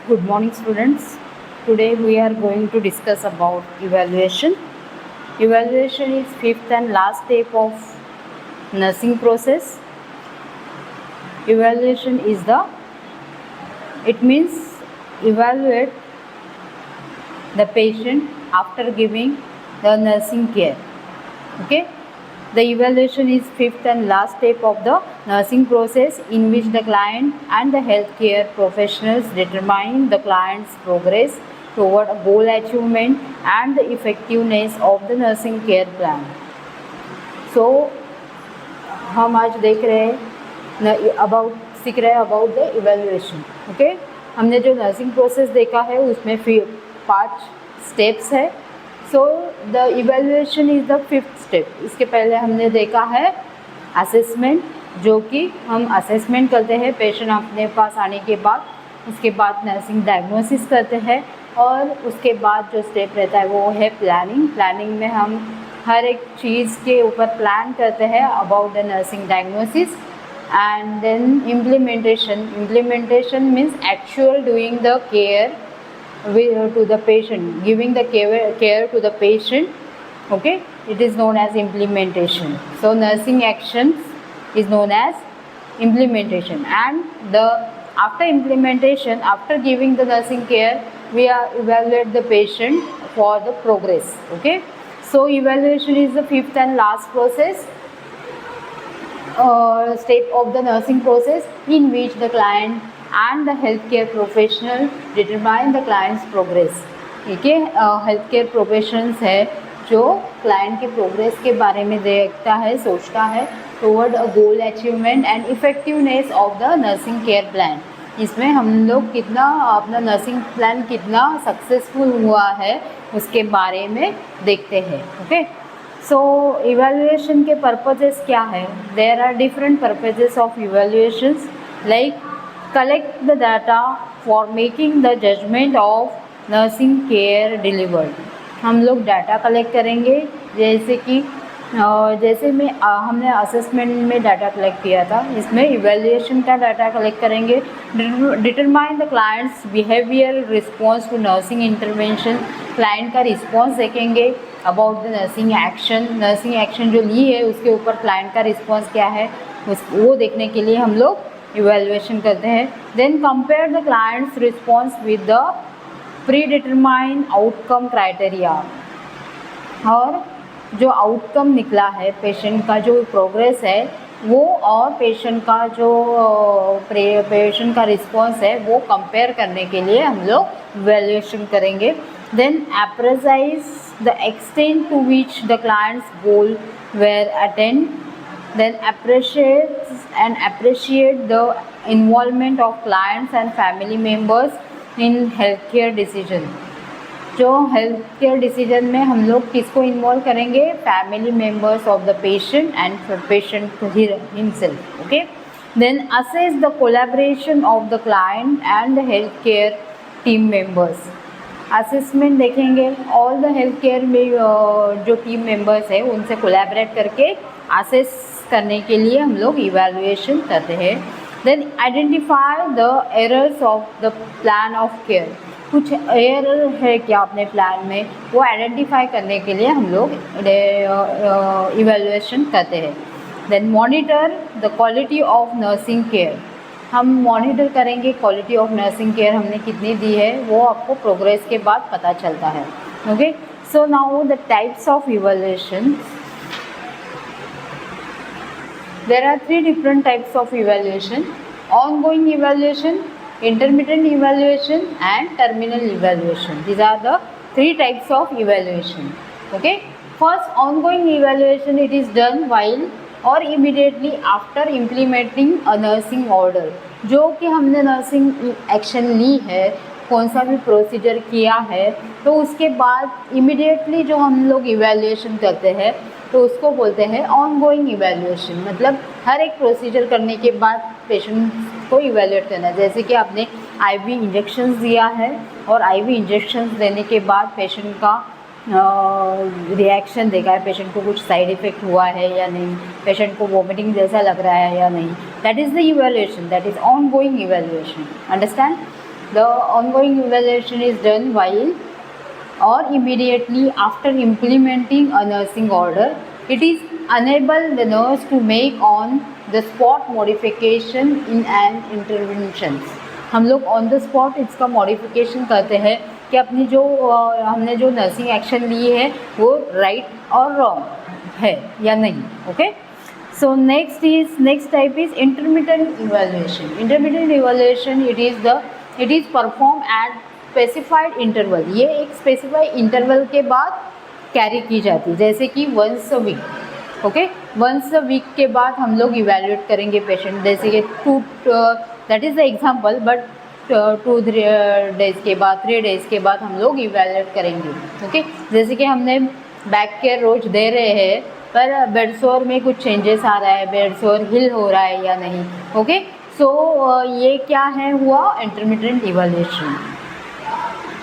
Good morning, students. Today we are going to discuss about evaluation. Evaluation is fifth and last step of nursing process. Evaluation is it means evaluate the patient after giving the nursing care. Okay. The evaluation is fifth and last step of the nursing process in which the client and the healthcare professionals determine the client's progress toward a goal achievement and the effectiveness of the nursing care plan. So हम आज देख रहे हैं सीख रहे हैं about the evaluation. Okay, हमने जो नर्सिंग प्रोसेस देखा है उसमें 5 स्टेप्स है. So the evaluation is the fifth step. इसके पहले हमने देखा है असेसमेंट, जो कि हम असेसमेंट करते हैं पेशेंट अपने पास आने के बाद. उसके बाद नर्सिंग डायग्नोसिस करते हैं और उसके बाद जो स्टेप रहता है वो है प्लानिंग. प्लानिंग में हम हर एक चीज़ के ऊपर प्लान करते हैं about the nursing diagnosis. And then implementation means actual doing the care to the patient, giving the care to the patient. Okay, it is known as implementation. So nursing actions is known as implementation, and after implementation, after giving the nursing care, we evaluate the patient for the progress. Okay, so evaluation is the fifth and last process step of the nursing process in which the client and the healthcare professional determine the client's progress. ठीक है, healthcare professionals है जो client के progress के बारे में देखता है, सोचता है toward a goal achievement and effectiveness of the nursing care plan. इसमें हम लोग कितना अपना नर्सिंग प्लान कितना सक्सेसफुल हुआ है उसके बारे में देखते हैं. ओके, सो इवेल्युएशन के पर्पजेस क्या है? There are different purposes of evaluations, like collect the data for making the judgment of nursing care delivered. हम लोग डाटा कलेक्ट करेंगे, जैसे हमने असेसमेंट में डाटा कलेक्ट किया था, इसमें इवेल्युएशन का डाटा कलेक्ट करेंगे. Determine the clients behaviour response to nursing intervention. Client का रिस्पॉन्स देखेंगे अबाउट द नर्सिंग एक्शन जो ली है उसके ऊपर क्लाइंट का रिस्पॉन्स क्या है वो देखने के लिए हम लोग इवेल्युएशन करते हैं. Then compare the clients response with the pre determined outcome criteria. और जो आउटकम निकला है पेशेंट का जो प्रोग्रेस है वो और पेशेंट का रिस्पॉन्स है वो कंपेयर करने के लिए हम लोग इवेल्युएशन करेंगे. Then appraise the extent to which the clients goal were attained. Then appreciate the involvement of clients and family members in healthcare decision. जो healthcare decision में हम लोग किसको इन्वॉल्व करेंगे? family members of the patient and patient himself. Okay, then assess the collaboration of the client and the healthcare team members. Assessment देखेंगे, all the health care में जो team members है उनसे कोलैबोरेट करके असेस करने के लिए हम लोग इवैल्यूएशन करते हैं. Then identify the errors of the plan of care. कुछ एरर है क्या अपने प्लान में, वो आइडेंटिफाई करने के लिए हम लोग इवैल्यूएशन करते हैं. Then monitor the quality of nursing care. हम मॉनिटर करेंगे क्वालिटी ऑफ नर्सिंग केयर हमने कितनी दी है, वो आपको प्रोग्रेस के बाद पता चलता है. Okay, so now the types of evaluation. There are 3 different types of evaluation: ongoing evaluation, intermittent evaluation and terminal evaluation. These are the 3 types of evaluation. Okay, first ongoing evaluation, it is done while or immediately after implementing a nursing order. जो कि हमने nursing action ली है, कौन सा भी procedure किया है, तो उसके बाद इमिडिएटली जो हम लोग इवैल्यूएशन करते हैं तो उसको बोलते हैं ऑनगोइंग इवैल्यूएशन. मतलब हर एक प्रोसीजर करने के बाद पेशेंट को इवैल्यूएट करना. जैसे कि आपने आईवी इंजेक्शंस दिया है और आईवी इंजेक्शंस देने के बाद पेशेंट का रिएक्शन देखा है, पेशेंट को कुछ साइड इफ़ेक्ट हुआ है या नहीं, पेशेंट को वॉमिटिंग जैसा लग रहा है या नहीं, that is the evaluation, that is ongoing evaluation. Understand? the ongoing evaluation is done while or immediately after implementing a nursing order. It is enable the nurse to make on the spot modification in an interventions. हम लोग on the spot इसका modification करते हैं कि अपनी जो हमने जो नर्सिंग एक्शन ली है वो राइट और रॉन्ग है या नहीं. Okay, so next type is intermittent evaluation. Intermittent evaluation it is perform at specified interval. ये एक स्पेसिफाइड इंटरवल के बाद कैरी की जाती है, जैसे कि once a week. Okay, once a week के बाद हम लोग इवैल्यूएट करेंगे पेशेंट, जैसे कि that is the example, but 2-3 days के बाद 3 डेज़ के बाद हम लोग इवैल्यूएट करेंगे. ओके, जैसे कि हमने बैक केयर रोज दे रहे हैं पर बेड सोर में कुछ चेंजेस आ रहा है, बेड सोर हिल हो रहा है या नहीं. ओके, सो ये क्या है हुआ intermittent evaluation.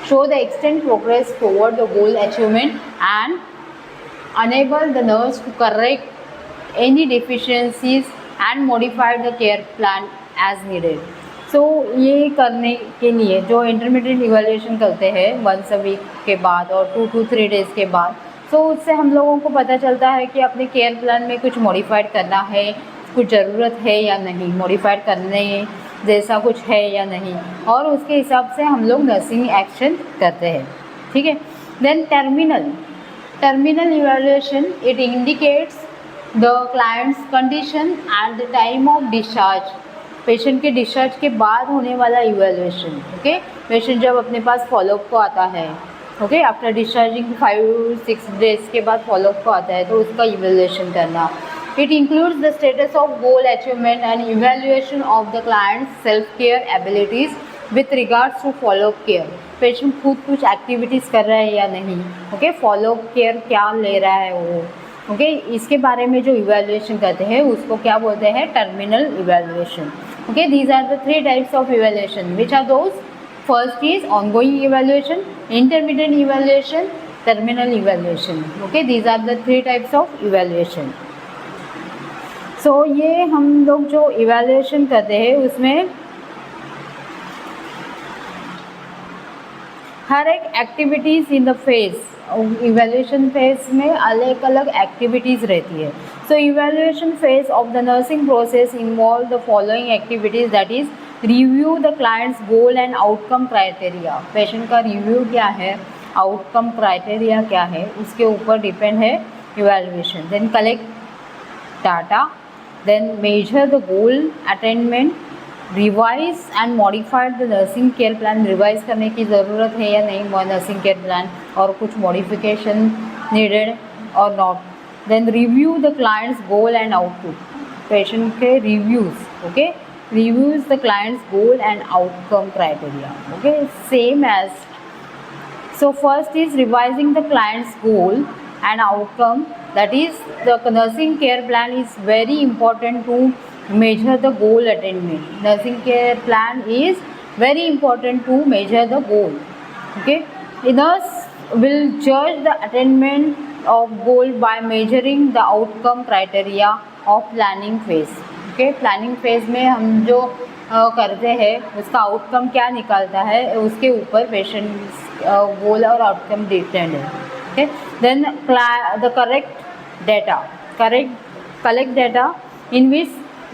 Show the extent progress toward the goal achievement and enable the nurse to correct any deficiencies and modify the care plan as needed. So ये करने के लिए जो इंटरमीडिएट इवैल्यूएशन करते हैं वंस अ वीक के बाद और 2 to 3 डेज़ के बाद, सो उससे हम लोगों को पता चलता है कि अपने केयर प्लान में कुछ मॉडिफाइड करना है, कुछ ज़रूरत है या नहीं, मॉडिफाइड करने जैसा कुछ है या नहीं, और उसके हिसाब से हम लोग नर्सिंग एक्शन करते हैं. ठीक है. Then terminal evaluation, it indicates the clients condition at the time of discharge. Patient के डिस्चार्ज के बाद होने वाला इवैल्यूएशन. ओके, पेशेंट जब अपने पास फॉलोअप को आता है, ओके, आफ्टर डिस्चार्जिंग 5-6 डेज़ के बाद फॉलोअप को आता है, तो उसका इवैल्यूएशन करना. It includes the status of goal achievement and evaluation of the client's self-care abilities with regards to follow-up care. Patient खुद कुछ एक्टिविटीज़ कर रहा है या नहीं. ओके, फॉलोअप केयर क्या ले रहा है वो. ओके, इसके बारे में जो इवैल्यूएशन करते हैं उसको क्या बोलते हैं, terminal evaluation. Okay, these are the 3 types of evaluation. Which are those? First is ongoing evaluation, intermediate evaluation, terminal evaluation. Okay, these are the 3 types of evaluation. So ये हम लोग जो इवैल्यूएशन करते हैं उसमें हर एक activities in the phase, evaluation phase में अलग अलग एक्टिविटीज़ रहती है. So evaluation phase of the nursing process involve the following activities, that is review the clients goal and outcome criteria. Patient का रिव्यू क्या है, आउटकम क्राइटेरिया क्या है, उसके ऊपर डिपेंड है evaluation. Then collect data, then measure the goal attainment, revise and modify the nursing care plan. revise करने की ज़रूरत है या नहीं nursing care plan, और कुछ modification needed or not. then review the client's goal and output. patient के reviews. okay, reviews the client's goal and outcome criteria. okay, same as, so first is revising the client's goal and outcome. That is, the nursing care plan is very important to measure the goal attainment. Nursing care plan is very important to measure the goal. Okay, nurse will judge the attainment of goal by measuring the outcome criteria of planning phase. Okay, planning phase में हम जो करते हैं उसका outcome क्या निकलता है उसके ऊपर पेशेंट गोल और आउटकम डिपेंड है. Okay, then the collect data in which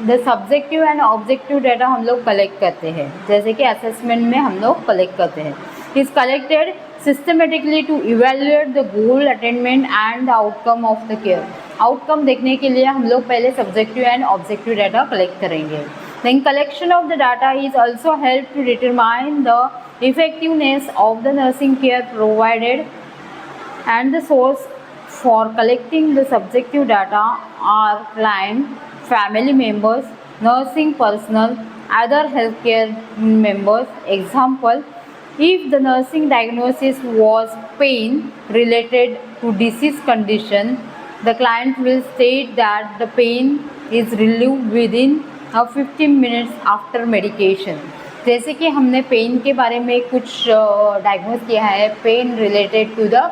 the subjective and objective data हम लोग कलेक्ट करते हैं, जैसे कि असेसमेंट में हम लोग कलेक्ट करते हैं. is collected systematically to evaluate the goal attainment and the outcome of the care. Outcome देखने के लिए हम लोग पहले subjective and objective data collect करेंगे. Then collection of the data is also help to determine the effectiveness of the nursing care provided, and the source for collecting the subjective data are client, family members, nursing personnel, other healthcare members. Example, if the nursing diagnosis was pain related to disease condition, the client will state that the pain is relieved within 15 minutes after medication. जैसे कि हमने pen के बारे में कुछ diagnose किया है, pain related to the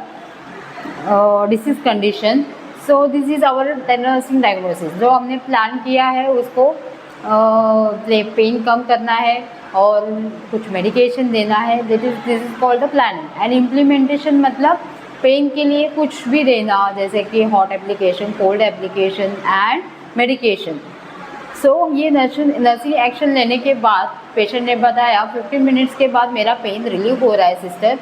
disease condition, so this is our nursing diagnosis. जो हमने प्लान किया है उसको पेन कम करना है और कुछ मेडिकेशन देना है, this is called the planning. And implementation मतलब पेन के लिए कुछ भी देना, जैसे कि hot application, cold application and medication. So ये नर्सिंग एक्शन लेने के बाद पेशेंट ने बताया 15 मिनट्स के बाद मेरा पेन रिलीव हो रहा है सिस्टर,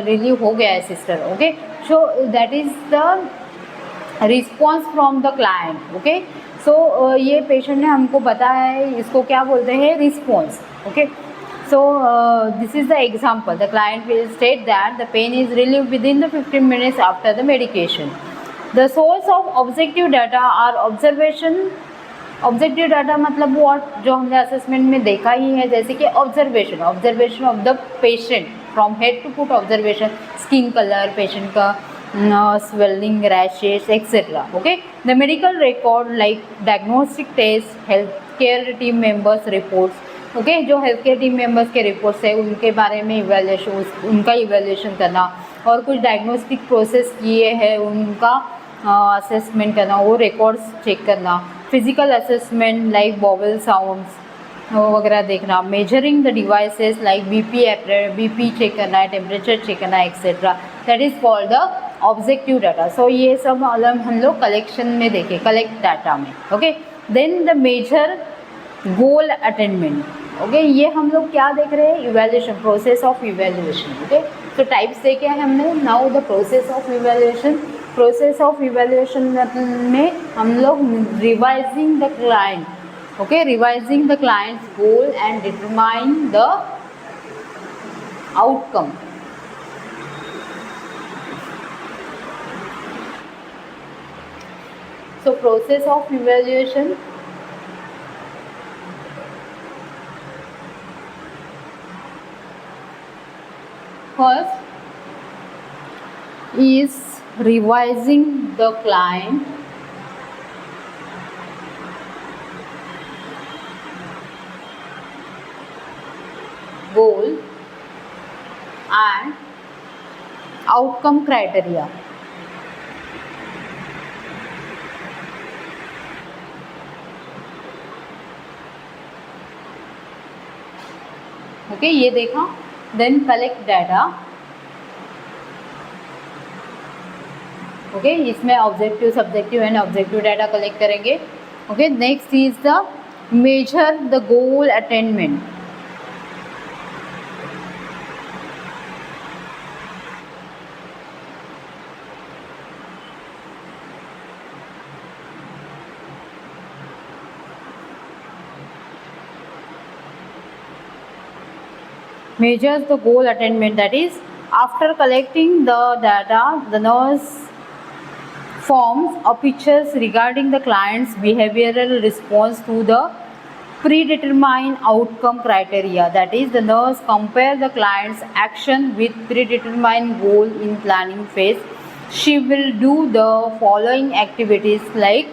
रिलीव हो गया है sister. Okay, so that is the response from the client. Okay, so ये पेशेंट ने हमको बताया है, इसको क्या बोलते हैं, response. Okay, so this is the example. The client will state that the pain is relieved within the 15 minutes after the medication. The source of objective data are observation. Objective data मतलब वो जो हमने assessment में देखा ही है, जैसे कि observation of the patient from head to foot observation, skin colour, patient का swelling, rashes etcetera. Okay, the medical record like diagnostic test, health care team members reports. Okay, जो हेल्थ केयर टीम मेंबर्स के reports है उनके बारे में उनका evaluation करना, और कुछ डायग्नोस्टिक प्रोसेस किए हैं उनका असेसमेंट करना, वो रिकॉर्ड्स चेक करना, physical assessment like bowel sounds वगैरह देखना, measuring the devices like BP check करना है, टेम्परेचर चेक करना है etcetera, that is called the objective data. So ये सब हम लोग कलेक्शन में देखें, कलेक्ट डाटा में। Okay, then the measure goal attainment. Okay, ये हम लोग क्या देख रहे हैं, evaluation, process of evaluation. Okay, तो टाइप्स देखे हैं हमने। Now the process of evaluation. Process of evaluation में हम लोग revising the client, okay, revising the clients goal and determine the outcome. So process of evaluation, first is revising the client goal and outcome criteria. Okay, ये देखा। Then collect data. Okay, इसमें objective, subjective and objective data collect करेंगे। Okay, next is the measure the goal attainment. Measures the goal attainment, that is, after collecting the data, the nurse forms a pictures regarding the client's behavioral response to the predetermined outcome criteria. That is, the nurse compare the client's action with predetermined goal in planning phase. She will do the following activities like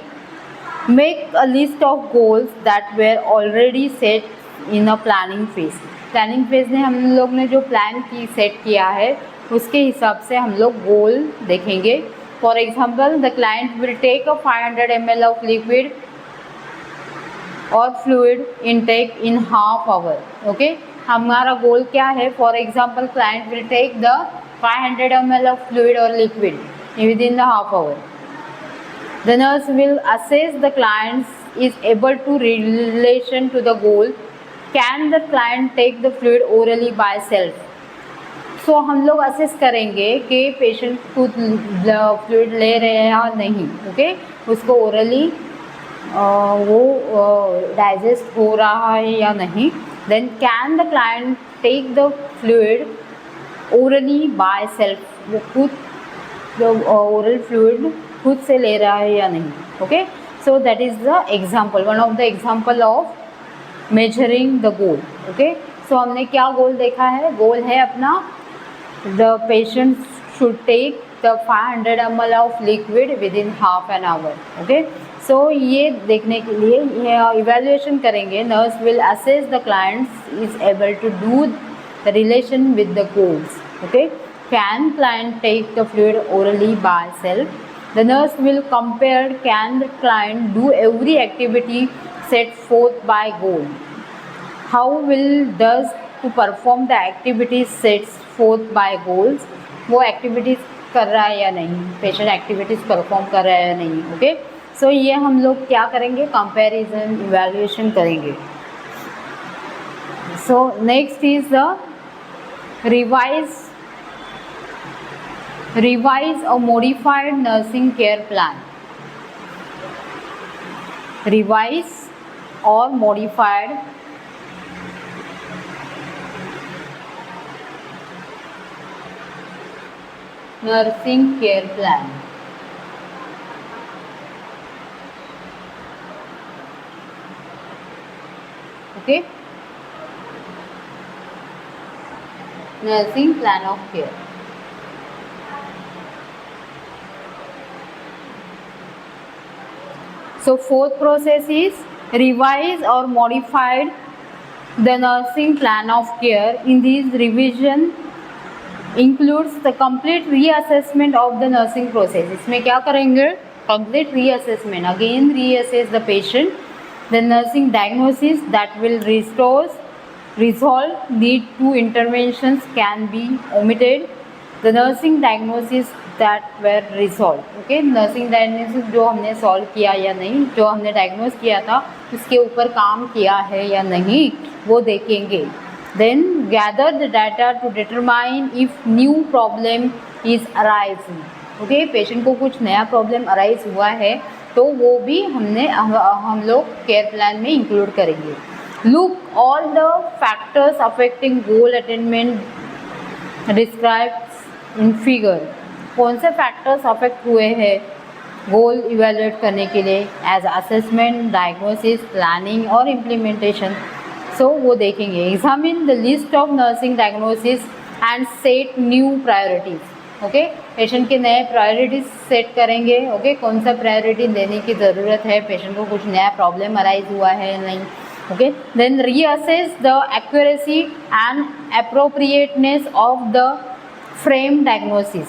make a list of goals that were already set in a planning phase. Planning phase में हम लोग ने जो plan की set किया है उसके हिसाब से हम लोग गोल देखेंगे। For example, the client will take a 500 ml of liquid और fluid intake in half hour. Okay, हमारा गोल क्या है, for example client will take the 500 ml of fluid और liquid within the half hour. The nurse will assess the client is able to relation to the goal. Can the client take the fluid orally by self. So हम लोग assess करेंगे कि patient खुद fluid ले रहे हैं या नहीं। ओके, उसको ओरली वो डाइजेस्ट हो रहा है या नहीं। Then can the client take the fluid orally by self, वो खुद ओरल फ्लूइड खुद से ले रहा है या नहीं। Okay, so that is the example, one of the example of measuring the goal. Okay, so हमने क्या गोल देखा है, गोल है अपना the patient should take the 500 ml of liquid within half an hour. Okay, so ये देखने के लिए ये इवेल्युएशन करेंगे। Nurse will assess the clients is able to do the relation with the goals. Okay, can client take the fluid orally by self. The nurse will compare can the client do every activity set forth by goal. How will does to perform the activities sets forth by goals, वो activities कर रहा है या नहीं, patient activities perform कर रहा है या नहीं। ओके, सो ये हम लोग क्या करेंगे, कंपैरिजन इवैल्यूएशन करेंगे। So next is the revise or modified nursing care plan, revise or modified nursing care plan। okay, nursing plan of care। So fourth process is revise or modified the nursing plan of care। In this revision includes the complete reassessment of the nursing process। इसमें क्या करेंगे, complete reassessment, again reassess the patient, the nursing diagnosis that will resolve need to interventions can be omitted, the nursing diagnosis that were resolved। okay, nursing diagnosis जो हमने solve किया या नहीं, जो हमने डायग्नोज किया था उसके ऊपर काम किया है या नहीं, वो देखेंगे। then gather the data to determine if new problem is arising। okay, patient को कुछ नया प्रॉब्लम अराइज हुआ है तो वो भी हम लोग केयर प्लान में इंक्लूड करेंगे। Look all the factors affecting goal attainment describes in figure. कौन से फैक्टर्स अफेक्ट हुए हैं गोल इवेल्युएट करने के लिए, एज असेसमेंट, डायग्नोसिस, प्लानिंग और इम्प्लीमेंटेशन। सो वो देखेंगे। Examine the list of nursing diagnosis and set new priorities. Okay, patient के नए प्रायोरिटीज सेट करेंगे। ओके, कौन सा प्रायोरिटी देने की ज़रूरत है, पेशेंट को कुछ नया प्रॉब्लम अराइज हुआ है या नहीं। Okay, then reassess the accuracy and appropriateness of the frame diagnosis.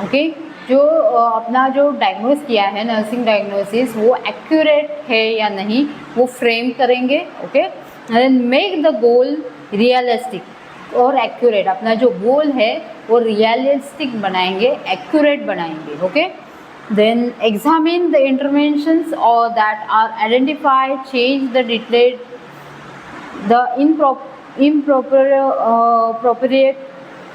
Okay, जो अपना जो डायग्नोस किया है नर्सिंग डायग्नोसिस वो एक्यूरेट है या नहीं वो फ्रेम करेंगे। Okay, then make the goal realistic और एक्यूरेट। अपना जो गोल है वो रियलिस्टिक बनाएंगे, एक्यूरेट बनाएंगे। Okay, then examine the interventions और that are identified, change the detail the inappropriate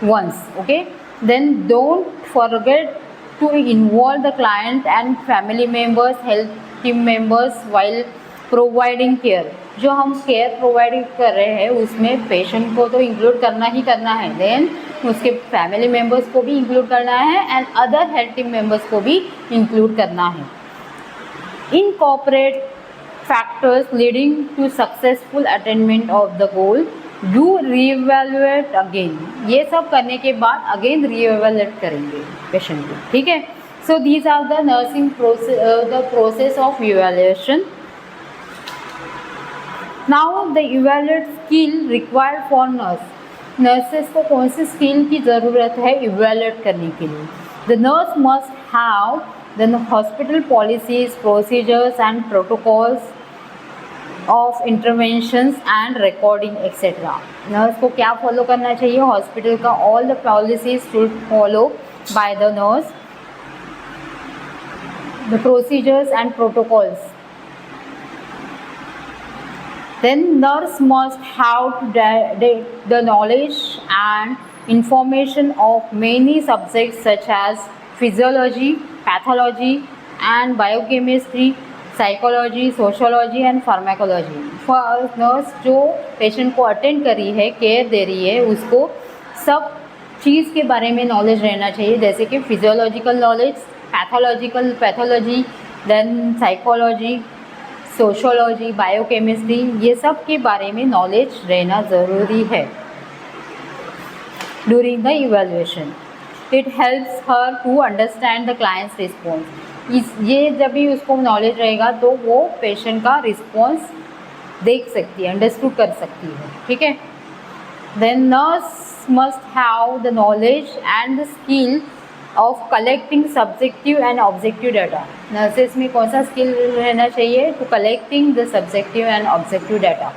ones। okay, then don't forget to involve the client and family members, health team members while providing care। जो हम care provide कर रहे हैं उसमें patient को तो include करना ही करना है, देन उसके फैमिली मेम्बर्स को भी इंक्लूड करना है and other health team members को भी इंक्लूड करना है। Incorporate factors leading to successful attainment of the goal, do reevaluate again. ये सब करने के बाद अगेन रीएवैल्यूएट करेंगे पेशेंट को। ठीक है, so these are the nursing process of evaluation. Now the evaluate skill required for nurse. Nurses को कौन सी स्किल की ज़रूरत है इवैल्यूएट करने के लिए? The nurse must have the hospital policies, procedures and protocols of interventions and recording etcetera. Nurse को क्या फॉलो करना चाहिए? हॉस्पिटल का all the policies should follow by the nurse, the procedures and protocols. Then nurse must have the knowledge and information of many subjects such as physiology, pathology and biochemistry, psychology, sociology and pharmacology. Nurse जो patient को attend कर रही है, care दे रही है, उसको सब चीज़ के बारे में नॉलेज रहना चाहिए, जैसे कि physiological knowledge, pathology, then psychology, sociology, biochemistry, ये सब के बारे में नॉलेज रहना ज़रूरी है during the evaluation. It helps her to understand the clients response. ये जब भी उसको नॉलेज रहेगा तो वो पेशेंट का रिस्पॉन्स देख सकती है, अंडरस्टूड कर सकती है। ठीक है, then nurse must have the knowledge and the skill of collecting subjective and objective data. Nurses में कौन सा स्किल रहना चाहिए? To collecting the subjective and objective data.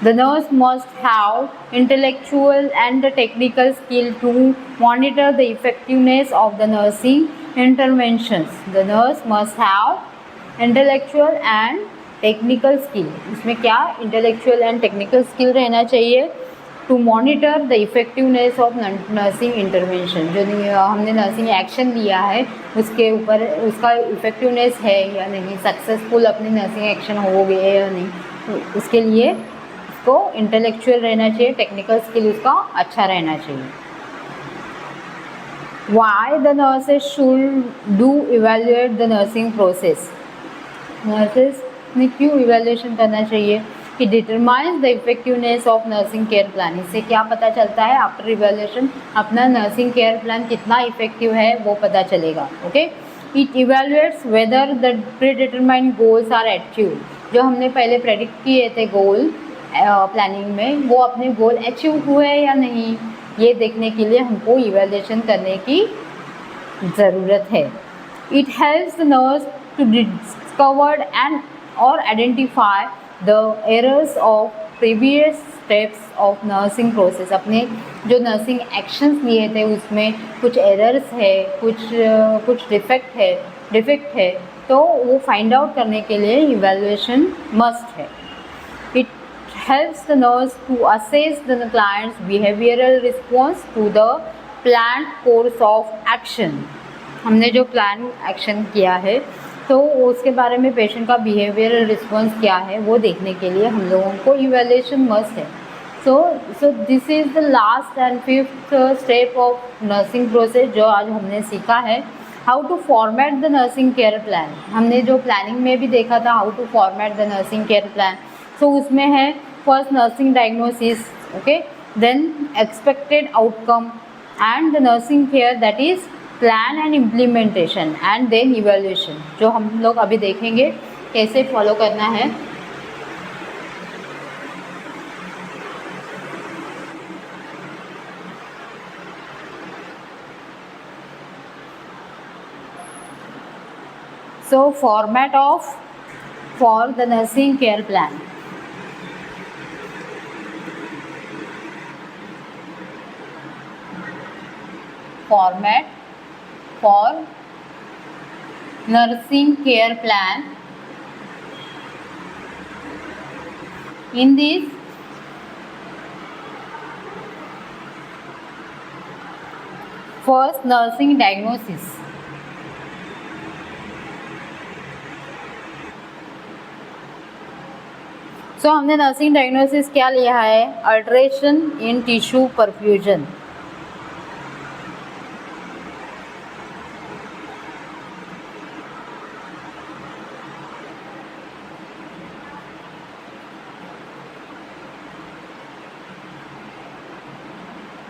The nurse must have intellectual and the technical skill to monitor the effectiveness of the nursing interventions. The nurse must have intellectual and technical skill. इसमें क्या intellectual and technical skill रहना चाहिए to monitor the effectiveness of nursing intervention. जो हमने nursing action लिया है उसके ऊपर उसका effectiveness है या नहीं, successful अपनी nursing action हो गई है या नहीं, तो उसके लिए उसको इंटेलेक्चुअल रहना चाहिए, टेक्निकल स्किल उसका अच्छा रहना चाहिए. Why the nurses should do evaluate the nursing process? नर्सेस ने क्यों इवेल्यूएशन करना चाहिए? कि determines the effectiveness of nursing care plan. इससे क्या पता चलता है? आफ्टर इवेल्यूएशन अपना नर्सिंग केयर प्लान कितना इफेक्टिव है वो पता चलेगा. Okay, it evaluates whether the pre determined goals are achieved. जो हमने पहले प्रेडिक्ट किए थे गोल प्लानिंग में, वो अपने गोल अचीव हुए या नहीं, ये देखने के लिए हमको इवेल्यूएशन करने की ज़रूरत है. It helps the nurse to discover and और identify the errors of previous steps of nursing process. अपने जो नर्सिंग एक्शंस लिए थे उसमें कुछ एरर्स है, कुछ डिफेक्ट है, तो वो फाइंड आउट करने के लिए इवेल्युएशन मस्ट है. It helps the nurse to assess the client's behavioral response to the planned course of action. हमने जो प्लान एक्शन किया है तो उसके बारे में पेशेंट का बिहेवियरल रिस्पॉन्स क्या है वो देखने के लिए हम लोगों को इवैल्यूएशन मस्ट है. So this is the last and fifth step of nursing process जो आज हमने सीखा है. How to format the nursing care plan. हमने जो प्लानिंग में भी देखा था how to format the nursing care plan. So उसमें है first nursing diagnosis, okay, then expected outcome and the nursing care, that is plan and implementation, and then evaluation, जो हम लोग अभी देखेंगे कैसे फॉलो करना है. So format for the nursing care plan. Format for nursing care plan. In this, first nursing diagnosis. So हमने nursing diagnosis क्या लिया है? Alteration in tissue perfusion.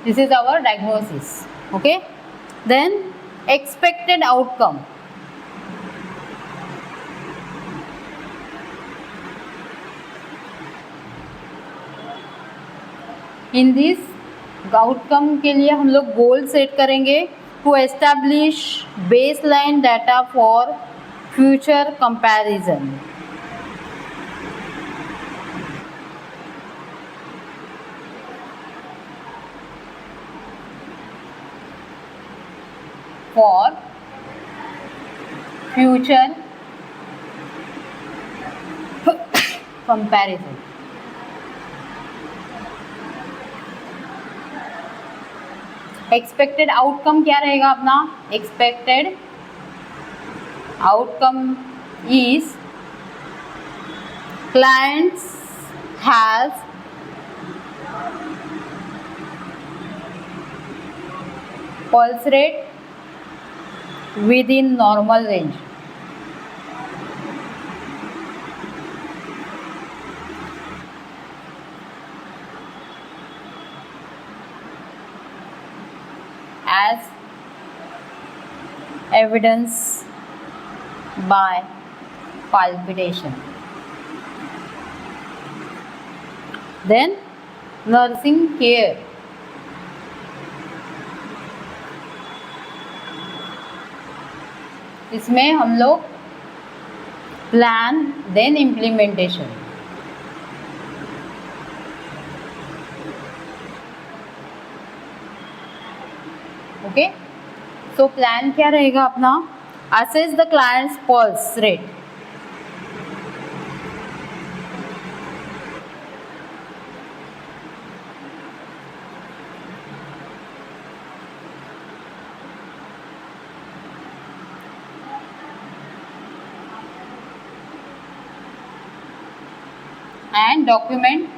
This is our diagnosis. Okay, then expected outcome. In this outcome के लिए हम लोग goal set करेंगे to establish baseline data for future comparison. For future comparison. Expected outcome क्या रहेगा अपना? Expected outcome is clients has pulse rate within normal range. As evidence by palpitation. Then nursing care. इसमें हम लोग plan then implementation. Okay. So plan क्या रहेगा अपना, assess the clients pulse rate, and document,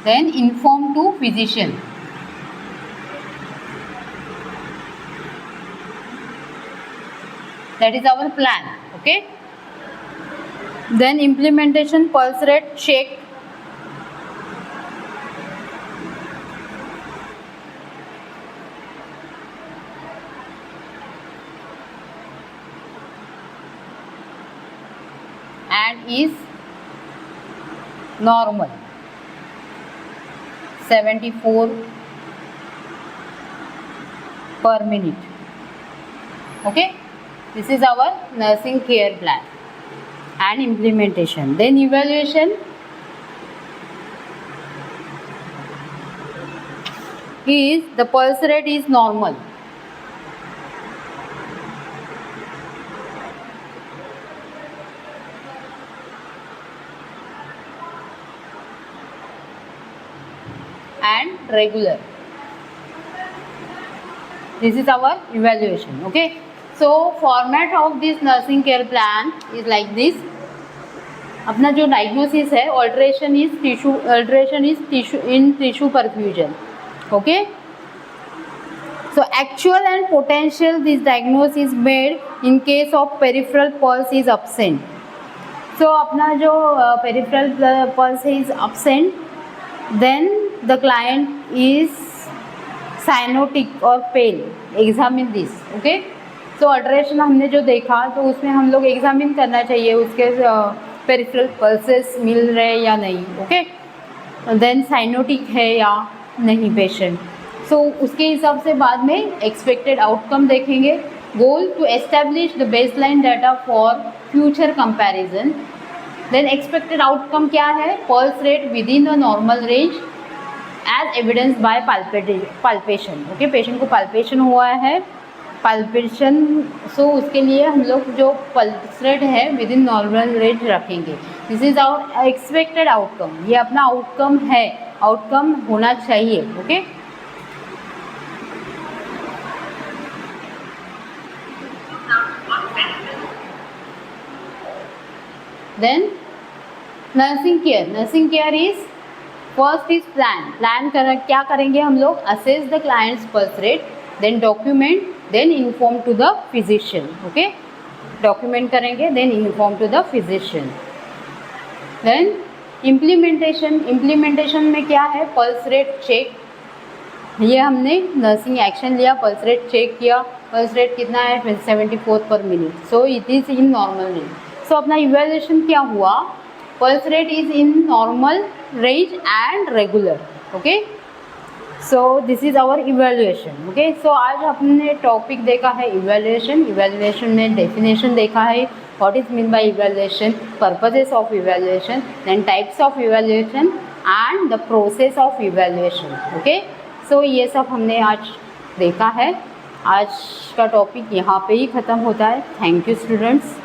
then inform to physician. That is our plan. Okay, then implementation, pulse rate check, and is normal 74 per minute. Okay, this is our nursing care plan and implementation. Then evaluation is the pulse rate is normal, and regular. This is our evaluation. Okay, so format of this nursing care plan is like this. अपना जो diagnosis है, alteration is tissue in tissue perfusion. Okay, so actual and potential this diagnosis is made in case of peripheral pulse is absent. So अपना जो peripheral pulse is absent, then the client is cyanotic or pale. Examine this. Okay, so alteration हमने जो देखा तो उसमें हम लोग examine करना चाहिए उसके पेरिफेरल पल्सेस मिल रहे या नहीं. ओके, देन साइनोटिक है या नहीं पेशेंट. सो उसके हिसाब से बाद में एक्सपेक्टेड आउटकम देखेंगे. Goal to establish the baseline data for future comparison. Then expected outcome क्या है, pulse rate within the normal range as evidence by palpation. Okay, patient को पाल्पेशन हुआ है, पाल्पेशन, सो उसके लिए हम लोग जो पल्स रेट है विद इन नॉर्मल रेंज रखेंगे. This is our expected outcome. ये अपना आउटकम है, आउटकम होना चाहिए. Okay, then nursing care is first is plan क्या करेंगे हम लोग, assess the clients pulse rate, then document, then inform to the physician. Okay, document करेंगे, then inform to the physician. Then implementation में क्या है, पल्स रेट चेक. ये हमने नर्सिंग एक्शन लिया, पल्स रेट चेक किया, पल्स रेट कितना है 74 per minute. So it is in normal range. So अपना इवैल्यूएशन क्या हुआ, pulse rate is in normal range and regular. Okay, so this is our evaluation. Okay, so आज हमने topic देखा है इवैल्यूएशन में डेफिनेशन देखा है, what is mean by evaluation, purposes of evaluation, then types of evaluation and the process of evaluation. Okay, so ये सब हमने आज देखा है. आज का टॉपिक यहाँ पे ही ख़त्म होता है. Thank you students.